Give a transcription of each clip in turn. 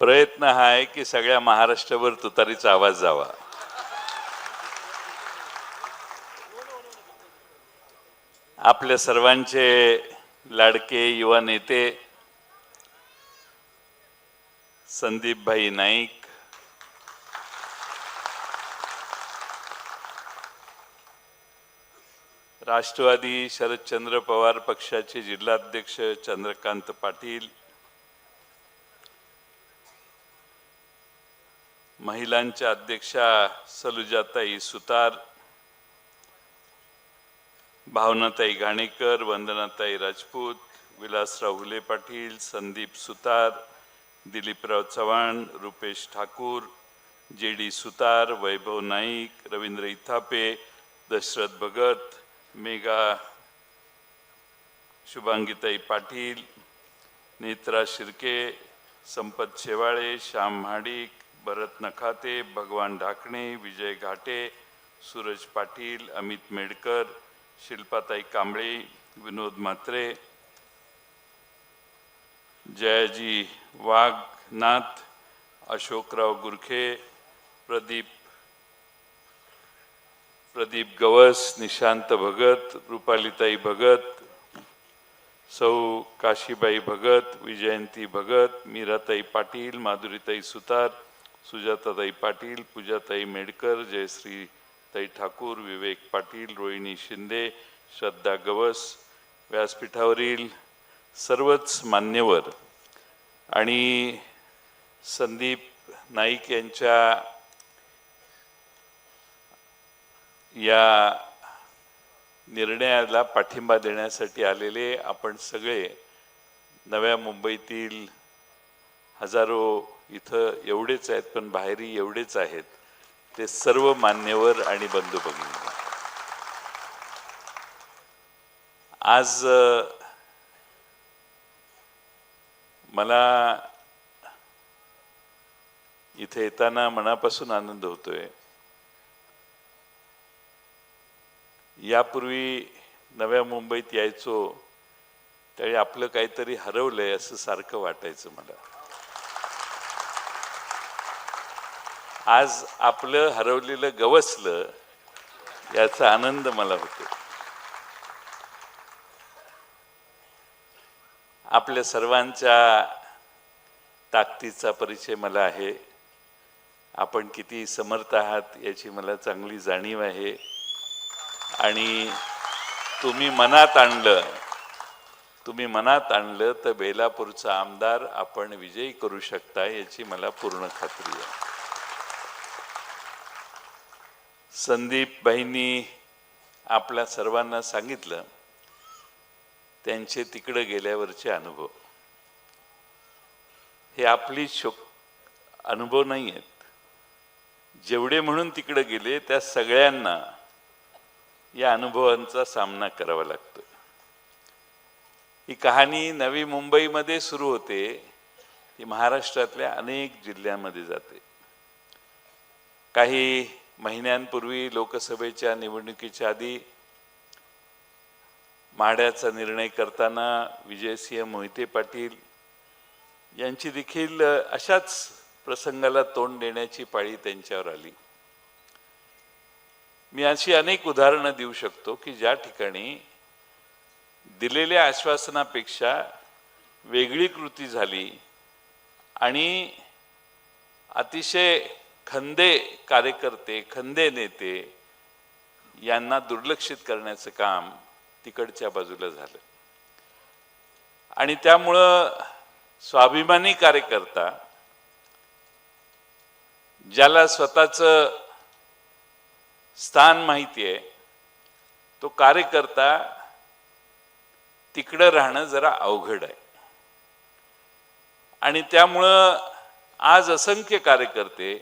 प्रयत्न हा आहे की सगळ्या महाराष्ट्रावर तुतारीचा आवाज जावा. आपल्या सर्वांचे लाडके युवा नेते संदीपभाई नाईक, राष्ट्रवादी शरदचंद्र पवार पक्षाचे जिल्हाध्यक्ष चंद्रकांत पाटील, महिलांच्या अध्यक्षा सलुजाताई सुतार, भावनाताई घाणेकर, वंदनाताई राजपूत, विलासराव हुले पाटील, संदीप सुतार, दिलीपराव चव्हाण, रुपेश ठाकूर, JD सुतार, वैभव नाईक, रवींद्र इथापे, दशरथ भगत, मेघा शुभांगीताई पाटील, नेत्रा शिर्के, संपत शेवाळे, श्याम महाडिक, भरत नखाते, भगवान ढाकणे, विजय घाटे, सूरज पाटील, अमित मेडकर, शिल्पाताई कांबळे, विनोद म्हात्रे, जयाजी वाघनाथ, अशोकराव गुरखे, प्रदीप गवस, निशांत भगत, रुपालीताई भगत, सौ काशीबाई भगत, विजयंती भगत, मीराताई पाटील, माधुरीताई सुतार, सुजाताताई पाटील, पूजाताई मेडकर, जयश्रीताई ठाकूर, विवेक पाटील, रोहिणी शिंदे, श्रद्धा गवस, व्यासपीठावरील सर्वच मान्यवर आणि संदीप नाईक यांच्या या निर्णयाला पाठिंबा देण्यासाठी आलेले आपण सगळे, नव्या मुंबईतील हजारो इथं एवढेच आहेत पण बाहेरही एवढेच आहेत, ते सर्व मान्यवर आणि बंधू भगिनी, आज मला इथे येताना मनापासून आनंद होतोय. यापूर्वी नव्या मुंबईत यायचो त्यावेळी आपलं काहीतरी हरवलंय असं सारखं वाटायचं मला. आज आपलं हरवलेलं गवसलं याचा आनंद मला होतो. आपल्या सर्वांच्या ताकदीचा परिचय मला आहे. आपण किती समर्थ आहात याची मला चांगली जाणीव आहे आणि तुम्ही मनात आणलं तर बेलापूरचा आमदार आपण विजयी करू शकता याची मला पूर्ण खात्री आहे. संदीप भाईंनी आपल्या सर्वांना सांगितलं त्यांचे तिकडे गेल्यावरचे अनुभव. हे आपली अनुभव नाही आहेत. जेवढे म्हणून तिकडे गेले त्या सगळ्यांना या अनुभवांचा सामना करावा लागतो. ही कहाणी नवी मुंबईमध्ये सुरू होते, ती महाराष्ट्रातल्या अनेक जिल्ह्यांमध्ये जाते. काही महिन्यांपूर्वी लोकसभेच्या निवडणुकीच्या आधी माढ्याचा निर्णय करताना विजयसिंह मोहिते पाटील यांची देखील अशाच प्रसंगाला तोंड देण्याची पाळी त्यांच्यावर आली. मी अशी अनेक उदाहरणं देऊ शकतो की ज्या ठिकाणी दिलेल्या आश्वासनापेक्षा वेगळी कृती झाली आणि अतिशय खंदे कार्यकर्ते, खंदे नेते यांना दुर्लक्षित करण्याचं काम तिकडच्या बाजूला झालं. आणि त्यामुळं स्वाभिमानी कार्यकर्ता, ज्याला स्वतःचं स्थान माहिती आहे, तो कार्यकर्ता तिकडं राहणं जरा अवघड आहे. आणि त्यामुळं आज असंख्य कार्यकर्ते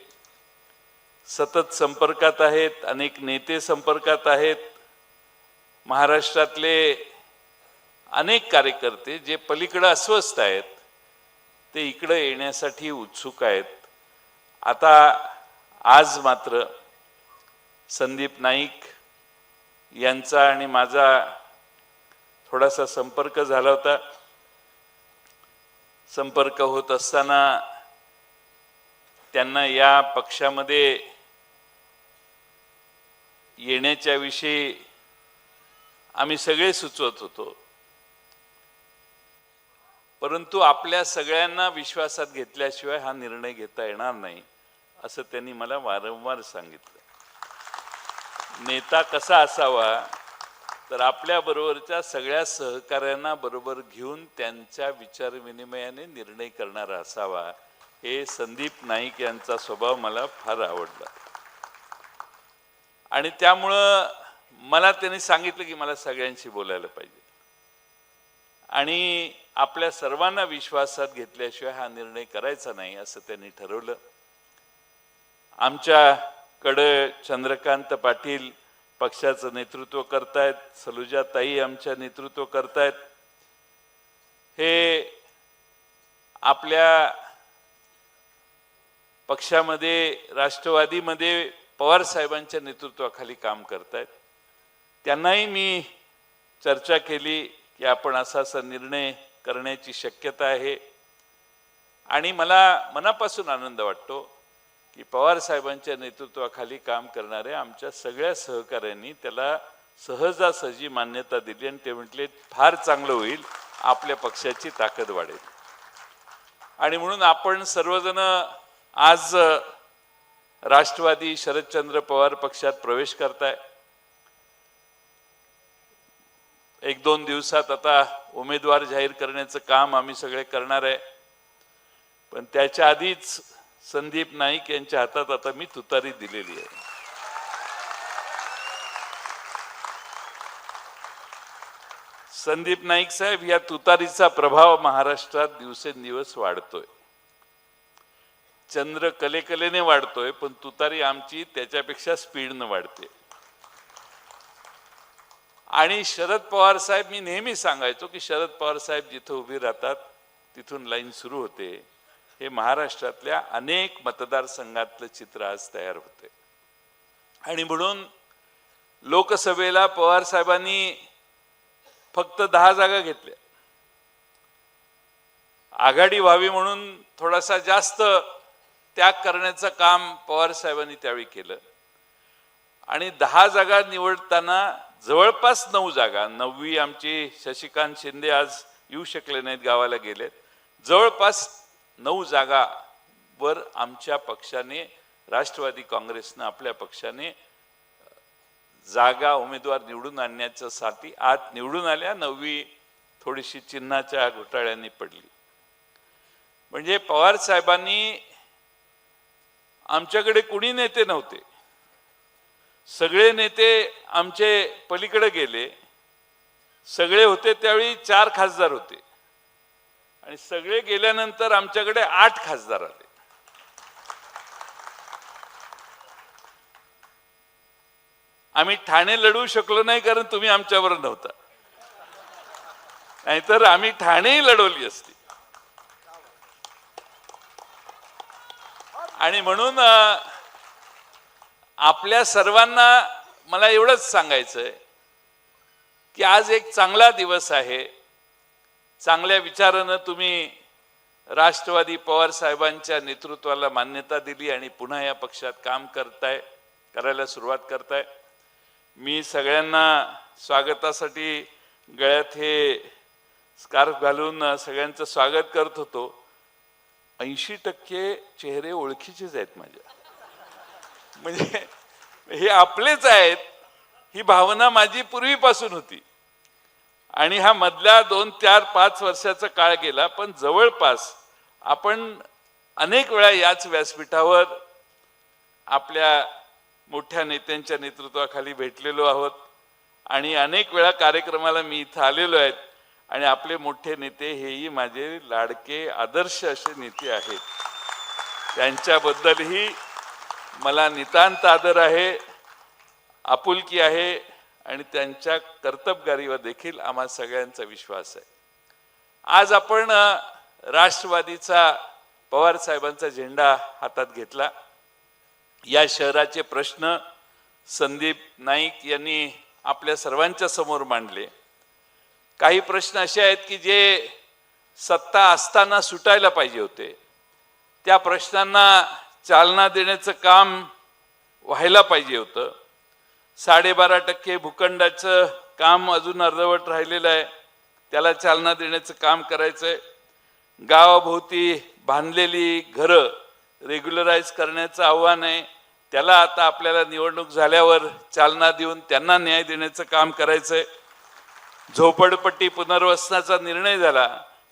सतत संपर्कात आहेत, अनेक नेते संपर्कात आहेत. महाराष्ट्रातले अनेक कार्यकर्ते जे पलीकडे अस्वस्थ आहेत ते इकडे येण्यासाठी उत्सुक आहेत. आता आज मात्र संदीप नाईक यांचा आणि माझा थोडासा संपर्क झाला होता. संपर्क होत असताना त्यांना या पक्षामध्ये येण्याच्या विषयी आम्ही सगळे सुचवत होतो, परंतु आपल्या सगळ्यांना विश्वासात घेतल्याशिवाय हा निर्णय घेता येणार नाही असं त्यांनी मला वारंवार सांगितलं. नेता कसा असावा तर आपल्या बरोबरच्या सगळ्या सहकार्यांना बरोबर घेऊन त्यांच्या विचारविनिमयाने निर्णय करणारा असावा. हे संदीप नाईक यांचा स्वभाव मला फार आवडला आणि त्यामुळं मला त्यांनी सांगितलं की मला सगळ्यांशी बोलायला पाहिजे आणि आपल्या सर्वांना विश्वासात घेतल्याशिवाय हा निर्णय करायचा नाही असं त्यांनी ठरवलं. आमच्याकडे चंद्रकांत पाटील पक्षाचं नेतृत्व करतायत, सलुजाताई आमच्या नेतृत्व करतायत. हे आपल्या पक्षामध्ये राष्ट्रवादीमध्ये पवार साहेबांच्या नेतृत्वाखाली काम करतायत. त्यांनाही मी चर्चा केली की आपण असा निर्णय करण्याची शक्यता आहे आणि मला मनापासून आनंद वाटतो की पवार साहेबांच्या नेतृत्वाखाली काम करणाऱ्या आमच्या सगळ्या सहकाऱ्यांनी त्याला सहजासहजी मान्यता दिली आणि ते म्हटले फार चांगलं होईल, आपल्या पक्षाची ताकद वाढेल. आणि म्हणून आपण सर्वजण आज राष्ट्रवादी शरदचंद्र पवार पक्षात प्रवेश करताय. 1-2 दिवसात आता उमेदवार जाहीर करण्याचं काम आम्ही सगळे करणार आहे, पण त्याच्या आधीच संदीप नाईक यांच्या हातात आता मी तुतारी दिलेली आहे. संदीप नाईक साहेब, या तुतारीचा प्रभाव महाराष्ट्रात दिवसेंदिवस वाढतोय. चंद्र कलेकलेने वाढतोय, पण तुतारी आमची त्याच्यापेक्षा स्पीडनं वाढते. आणि शरद पवार साहेब, मी नेहमी सांगायचो की शरद पवार साहेब जिथं उभी राहतात तिथून लाईन सुरू होते. हे महाराष्ट्रातल्या अनेक मतदारसंघातलं चित्र आज तयार होते. आणि म्हणून लोकसभेला पवार साहेबांनी फक्त 10 जागा घेतल्या. आघाडी व्हावी म्हणून थोडासा जास्त त्याग करण्याचं काम पवार साहेबांनी त्यावेळी केलं आणि 10 जागा निवडताना जवळपास 9 जागा, 9वी आमची शशिकांत शिंदे आज येऊ शकले नाहीत, गावाला गेलेत, जवळपास 9 जागावर आमच्या पक्षाने, राष्ट्रवादी काँग्रेसनं आपल्या पक्षाने जागा उमेदवार निवडून आणण्याच्यासाठी आत निवडून आल्या. 9वी थोडीशी चिन्हाच्या घोटाळ्यांनी पडली. म्हणजे पवार साहेबांनी, आमच्याकडे कुणी नेते नव्हते, सगळे नेते आमचे पलीकडे गेले. सगळे होते त्यावेळी 4 खासदार होते आणि सगळे गेल्यानंतर आमच्याकडे 8 खासदार आले. आम्ही ठाणे लढवू शकलो नाही कारण तुम्ही आमच्याबरोबर नव्हता, नाहीतर आम्ही ठाणेही लढवली असती. आणि म्हणून आपल्या सर्वांना मला एवढंच सांगायचंय की आज एक चांगला दिवस आहे. चांगल्या विचारानं तुम्ही राष्ट्रवादी पवार साहेबांच्या नेतृत्वाला मान्यता दिली आणि पुन्हा या पक्षात काम करायला सुरुवात करताय. मी सगळ्यांना स्वागतासाठी गळ्यात हे स्कार्फ घालून सगळ्यांचं स्वागत करत होतो. 80% चेहरे ओळखीचेच आहेत माझ्या, म्हणजे हे आपलेच आहेत, ही भावना माझी पूर्वीपासून होती. आणि हा मधल्या 2, 4, 5 वर्षाचा काळ गेला, पण जवळपास आपण अनेक वेळा याच व्यासपीठावर आपल्या मोठ्या नेत्यांच्या नेतृत्वाखाली भेटलेलो आहोत आणि अनेक वेळा कार्यक्रमाला मी इथं आलेलो आहे. आणि आपले मोठे नेते हेही माझे लाडके आदर्श असे नेते आहेत. त्यांच्याबद्दलही मला नितांत आदर आहे, आपुलकी आहे आणि त्यांच्या कर्तबगारीवर देखील आम्हा सगळ्यांचा विश्वास आहे. आज आपण राष्ट्रवादीचा पवार साहेबांचा झेंडा हातात घेतला. या शहराचे प्रश्न संदीप नाईक यांनी आपल्या सर्वांच्या समोर मांडले. काही प्रश्न असे आहेत की जे सत्ता असताना सुटायला पाहिजे होते. त्या प्रश्नांना चालना देण्याचं काम व्हायला पाहिजे होतं. 12.5% भूखंडाचं काम अजून अर्धवट राहिलेलं आहे, त्याला चालना देण्याचं काम करायचंय. गावाभोवती बांधलेली घरं रेग्युलराइज करण्याचं आव्हान आहे, त्याला आता आपल्याला निवडणूक झाल्यावर चालना देऊन त्यांना न्याय देण्याचं काम करायचंय. झोपडपट्टी पुनर्वसनाचा निर्णय झाला,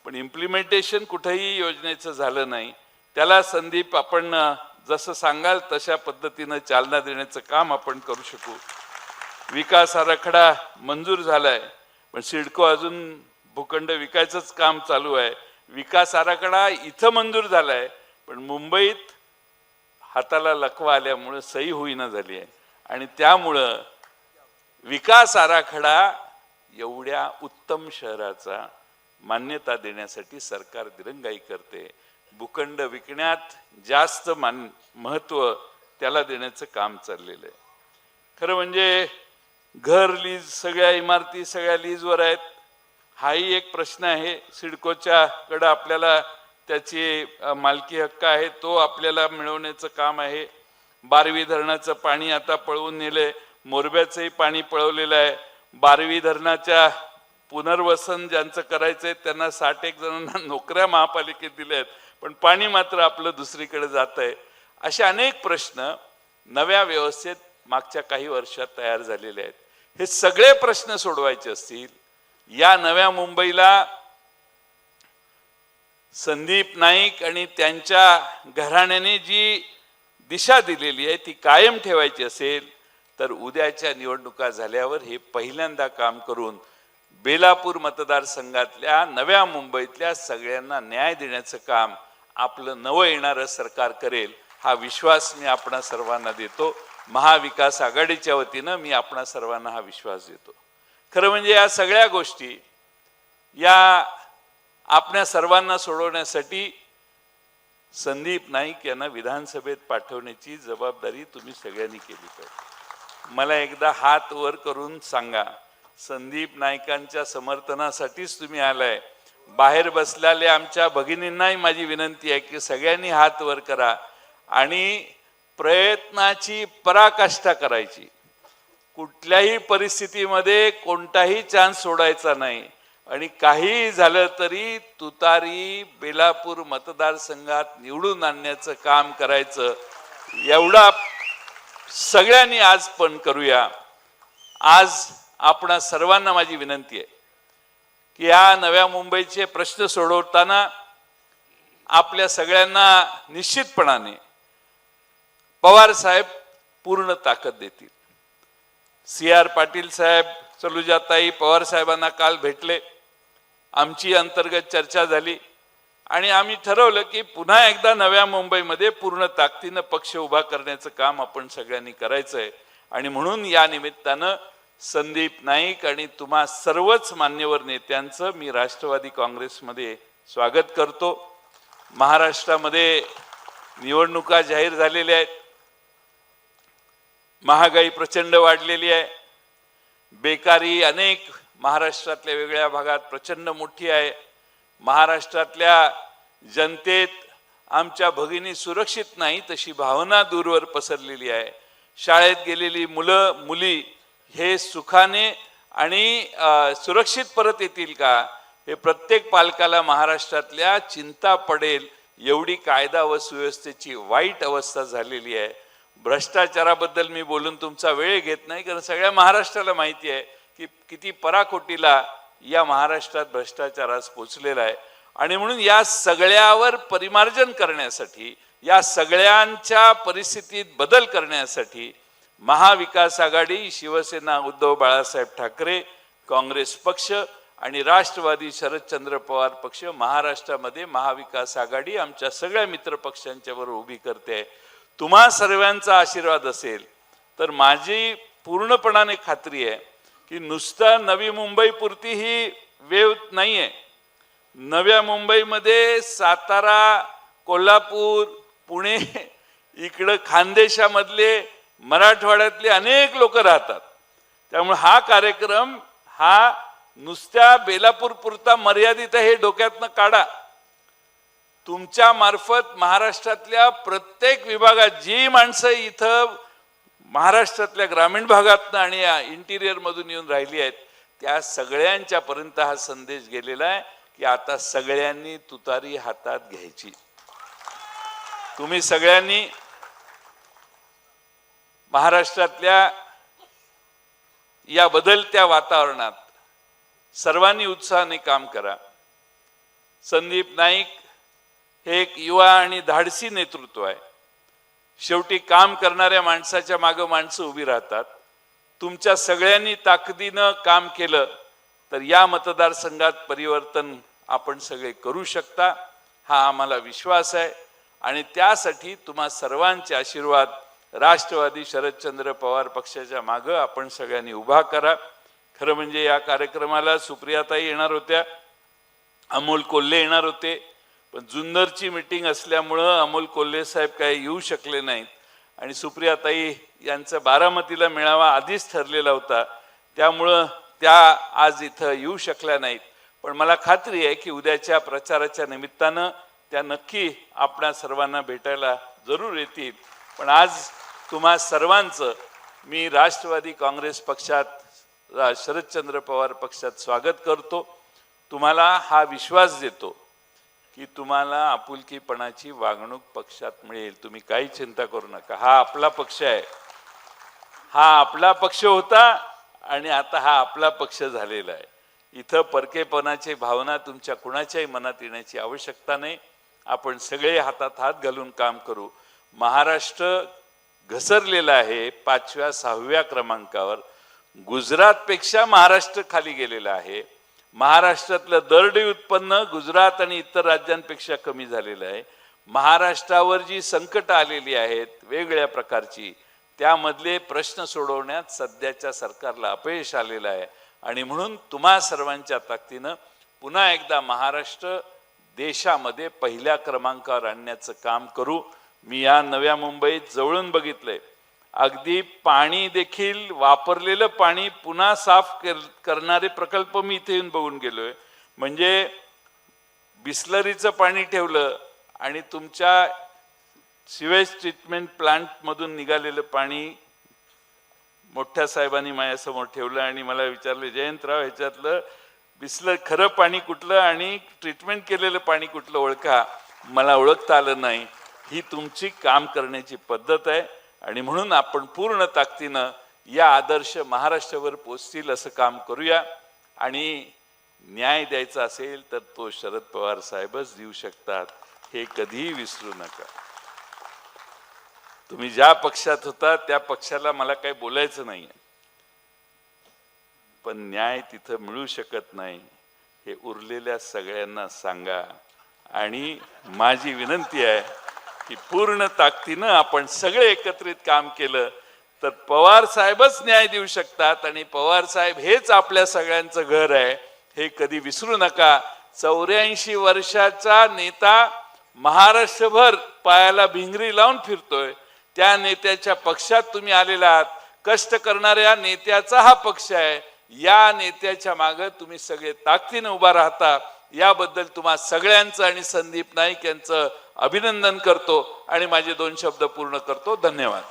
पण इम्प्लिमेंटेशन कुठेही योजनेचं झालं नाही. त्याला संदीप आपण जसं सांगाल तशा पद्धतीनं चालना देण्याचं काम आपण करू शकू. विकास आराखडा मंजूर झालाय, पण सिडको अजून भूखंड विकायचंच काम चालू आहे. विकास आराखडा इथं मंजूर झालाय, पण मुंबईत हाताला लकवा आल्यामुळं सही होईना झाली आहे. आणि त्यामुळं विकास आराखडा एवढ्या उत्तम शहराचा मान्यता देण्यासाठी सरकार दिरंगाई करते. भूखंड विकण्यात जास्त महत्व त्याला देण्याचं काम चाललेलं आहे. खरं म्हणजे घर लीज, सगळ्या इमारती सगळ्या लीजवर आहेत, हाही एक प्रश्न आहे. सिडकोच्या कडे आपल्याला त्याची मालकी हक्क आहे, तो आपल्याला मिळवण्याचं काम आहे. बारवी धरणाचं पाणी आता पळवून नेलंय, मोरब्याचंही पाणी पळवलेलं आहे. बारवी धरणाच्या पुनर्वसन ज्यांचं करायचंय त्यांना 61 जणांना नोकऱ्या महापालिकेत दिल्या आहेत, पण पाणी मात्र आपलं दुसरीकडे जात आहे. असे अनेक प्रश्न नव्या व्यवस्थेत मागच्या काही वर्षात तयार झालेले आहेत. हे सगळे प्रश्न सोडवायचे असतील, या नव्या मुंबईला संदीप नाईक आणि त्यांच्या घराण्याने जी दिशा दिलेली आहे ती कायम ठेवायची असेल, तर उद्याच्या निवडणुका झाल्यावर हे पहिल्यांदा काम करून बेलापूर मतदारसंघातल्या नव्या मुंबईतल्या सगळ्यांना न्याय देण्याचं काम आपलं नवं येणारं सरकार करेल, हा विश्वास मी आपणा सर्वांना देतो. महाविकास आघाडीच्या वतीनं मी आपणा सर्वांना हा विश्वास देतो. खरं म्हणजे या सगळ्या गोष्टी या आपल्या सर्वांना सोडवण्यासाठी संदीप नाईक यांना विधानसभेत पाठवण्याची जबाबदारी तुम्ही सगळ्यांनी केली पाहिजे. मला एकदा हात वर करून सांगा, संदीप नाईकांच्या समर्थनासाठीच तुम्ही आलाय. बाहेर बसलेल्या आमच्या भगिनींनाही माझी विनंती आहे की सगळ्यांनी हात वर करा आणि प्रयत्नाची पराकाष्ठा करायची. कुठल्याही परिस्थितीमध्ये कोणताही चान्स सोडायचा नाही. आणि काही झालं तरी तुतारी बेलापूर मतदारसंघात निवडून आणण्याचं काम करायचं, एवढा सगळ्यांनी आज पण करूया. आज आपणा सर्वांना माझी विनंती आहे की या नव्या मुंबईचे प्रश्न सोडवताना आपल्या सगळ्यांना निश्चितपणाने पवार साहेब पूर्ण ताकद देतील. CR पाटील साहेब, सलुजाताई पवार साहेबांना काल भेटले, आमची अंतर्गत चर्चा झाली आणि आम्ही ठरवलं की पुन्हा एकदा नव्या मुंबईमध्ये पूर्ण ताकदीनं पक्ष उभा करण्याचं काम आपण सगळ्यांनी करायचं आहे. आणि म्हणून या निमित्तानं संदीप नाईक आणि तुम्हा सर्वच मान्यवर नेत्यांचं मी राष्ट्रवादी काँग्रेसमध्ये स्वागत करतो. महाराष्ट्रामध्ये निवडणुका जाहीर झालेल्या आहेत. महागाई प्रचंड वाढलेली आहे. बेकारी अनेक महाराष्ट्रातल्या वेगळ्या भागात प्रचंड मोठी आहे. महाराष्ट्रातल्या जनतेत आमच्या भगिनी सुरक्षित नाही तशी भावना दूरवर पसरलेली आहे. शाळेत गेलेली मुलं मुली हे सुखाने आणि सुरक्षित परत येतील का, हे प्रत्येक पालकाला महाराष्ट्रातल्या चिंता पडेल एवढी कायदा व सुव्यवस्थेची वाईट अवस्था झालेली आहे. भ्रष्टाचाराबद्दल मी बोलून तुमचा वेळ घेत नाही, कारण सगळ्या महाराष्ट्राला माहिती आहे की किती पराकोटीला या महाराष्ट्रात भ्रष्टाचार आज पोचलेला आहे. आणि म्हणून या सगळ्यावर परिमार्जन करण्यासाठी, या सगळ्यांच्या परिस्थितीत बदल करण्यासाठी महाविकास आघाडी, शिवसेना उद्धव बाळासाहेब ठाकरे, काँग्रेस पक्ष आणि राष्ट्रवादी शरदचंद्र पवार पक्ष महाराष्ट्रामध्ये महाविकास आघाडी आमच्या सगळ्या मित्र पक्षांच्यावर उभी करते. तुम्हा सर्वांचा आशीर्वाद असेल तर माझी पूर्णपणाने खात्री आहे की नुसता नवी मुंबई पुरती ही वेव नाहीये. नव्या मुंबईमध्ये सातारा, कोल्हापूर, पुणे इकडं खानदेशामधले मराठवाड्यातले अनेक लोक राहतात. त्यामुळे हा कार्यक्रम हा नुसत्या बेलापूर पुरता मर्यादित आहे हे डोक्यातनं काढा. तुमच्या मार्फत महाराष्ट्रातल्या प्रत्येक विभागात जी माणसं इथं महाराष्ट्रातल्या ग्रामीण भागातनं आणि इंटिरियर मधून येऊन राहिली आहेत त्या सगळ्यांच्या पर्यंत हा संदेश गेलेला आहे की आता सगळ्यांनी तुतारी हातात घ्यायची. तुम्ही सगळ्यांनी महाराष्ट्रातल्या या बदलत्या वातावरणात सर्वांनी उत्साहाने काम करा. संदीप नाईक हे एक युवा आणि धाडसी नेतृत्व आहे. शेवटी काम करणाऱ्या माणसाच्या मागे माणसं उभी राहतात. तुमच्या सगळ्यांनी ताकदीनं काम केलं तर या मतदारसंघात परिवर्तन आपण सगळे करू शकता हा आम्हाला विश्वास आहे. आणि त्यासाठी तुम्हा सर्वांचे आशीर्वाद राष्ट्रवादी शरदचंद्र पवार पक्षाच्या मागे आपण सगळ्यांनी उभा करा. खरं म्हणजे या कार्यक्रमाला सुप्रियाताई येणार होत्या, अमोल कोल्हे येणार होते, पण जुन्नरची मीटिंग असल्यामुळं अमोल कोल्हे साहेब काही येऊ शकले नाहीत आणि सुप्रियाताई यांचा बारामतीला मेळावा आधीच ठरलेला होता त्यामुळं त्या आज इथं येऊ शकल्या नाहीत. पण मला खात्री आहे की उद्याच्या प्रचाराच्या निमित्तानं त्या नक्की आपणा सर्वांना भेटायला जरूर येतील. पण आज तुम्हा सर्वांचं मी राष्ट्रवादी काँग्रेस पक्षात शरदचंद्र पवार पक्षात स्वागत करतो. तुम्हाला हा विश्वास देतो की तुम्हाला आपुलकीपणाची वागणूक पक्षात मिळेल. तुम्ही काही चिंता करू नका. हा आपला पक्ष आहे. हा आपला पक्ष होता आणि आता हा आपला पक्ष झालेला आहे. इथं परकेपणाची भावना तुमच्या कुणाच्याही मनात येण्याची आवश्यकता नाही. आपण सगळे हातात हात घालून काम करू. महाराष्ट्र घसरलेला आहे 5व्या 6व्या क्रमांकावर. गुजरातपेक्षा महाराष्ट्र खाली गेलेला आहे. महाराष्ट्रातलं दरडी उत्पन्न गुजरात आणि इतर राज्यांपेक्षा कमी झालेलं आहे. महाराष्ट्रावर जी संकट आलेली आहेत वेगवेगळ्या प्रकारची त्यामधले प्रश्न सोडवण्यात सध्याच्या सरकारला अपयश आलेलं आहे. आणि म्हणून तुम्हा सर्वांच्या ताकदीनं पुन्हा एकदा महाराष्ट्र देशामध्ये पहिल्या क्रमांकावर आणण्याचं काम करू. मी या नव्या मुंबईत जवळून बघितलंय. अगदी पाणी देखील वापरलेलं पाणी पुन्हा साफ करणारे प्रकल्प मी इथे येऊन बघून गेलोय. म्हणजे बिस्लरीचं पाणी ठेवलं आणि तुमच्या सिवेज ट्रीटमेंट प्लांट मधून निघालेलं पाणी मोठ्या साहेबांनी माझ्यासमोर ठेवलं आणि मला विचारले जयंतराव ह्याच्यातलं बिस्लर खरं पाणी कुठलं आणि ट्रीटमेंट केलेलं पाणी कुठलं ओळखा. मला ओळखता आलं नाही. ही तुमची काम करण्याची पद्धत आहे आणि म्हणून आपण पूर्ण ताकदीनं या आदर्श महाराष्ट्रावर पोचतील असं काम करूया. आणि न्याय द्यायचा असेल तर तो शरद पवार साहेबच देऊ शकतात हे कधीही विसरू नका. तुम्ही ज्या पक्षात होता त्या पक्षाला मला काही बोलायचं नाही, पण न्याय तिथं मिळू शकत नाही हे उरलेल्या सगळ्यांना सांगा. आणि माझी विनंती आहे की पूर्ण ताकदीनं आपण सगळे एकत्रित काम केलं तर पवार साहेबच न्याय देऊ शकतात. आणि पवार साहेब हेच आपल्या सगळ्यांचं घर आहे हे कधी विसरू नका. 84 वर्षाचा नेता महाराष्ट्रभर पायाला भिंगरी लावून फिरतोय. त्या नेत्याच्या पक्षात तुम्ही आलेला आहात. कष्ट करणाऱ्या नेत्याचा हा पक्ष आहे. या नेत्याच्या मागे तुम्ही सगळे ताकदीने उभा राहता याबद्दल तुम्हा सगळ्यांचं आणि संदीप नाईक यांचं अभिनंदन करतो आणि माझे 2 शब्द पूर्ण करतो. धन्यवाद.